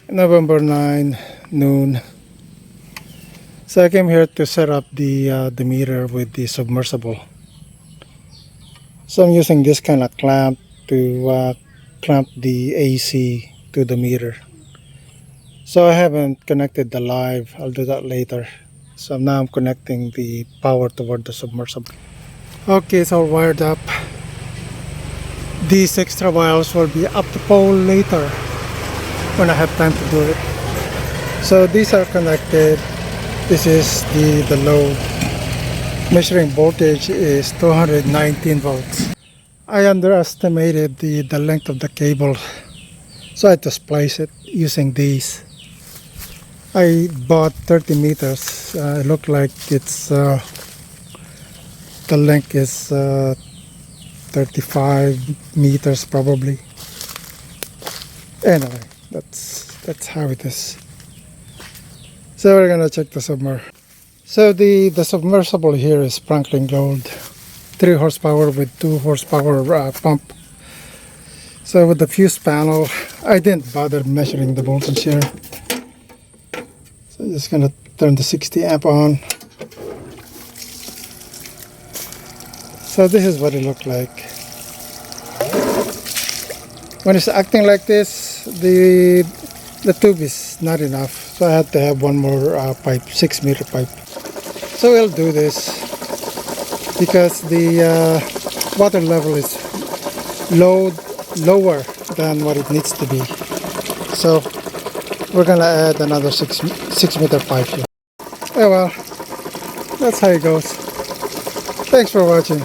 November 9 noon. So I came here to set up the meter with the submersible. So I'm using this kind of clamp to clamp the AC to the meter. So I haven't connected the live. I'll do that later. So now I'm connecting the power toward the submersible. Okay, it's all wired up. These extra wires will be up the pole later when I have time to do it. So these are connected. This is the load. Measuring voltage is 219 volts. I underestimated the length of the cable, so I had to splice it using these. I bought 30 meters. It looked like it's the length is 35 meters probably. Anyway, that's how it is. So we're gonna check the submer. So the submersible here is frankling gould, 3 horsepower with 2 horsepower pump. So with the fuse panel, I didn't bother measuring the voltage here. So I'm just gonna turn the 60 amp on. So this is what it looked like. When it's acting like this, the tube is not enough, so I had to have one more pipe, 6-meter pipe. So we'll do this because the water level is lower than what it needs to be. So we're gonna add another 6-meter pipe here. Oh well, that's how it goes. Thanks for watching.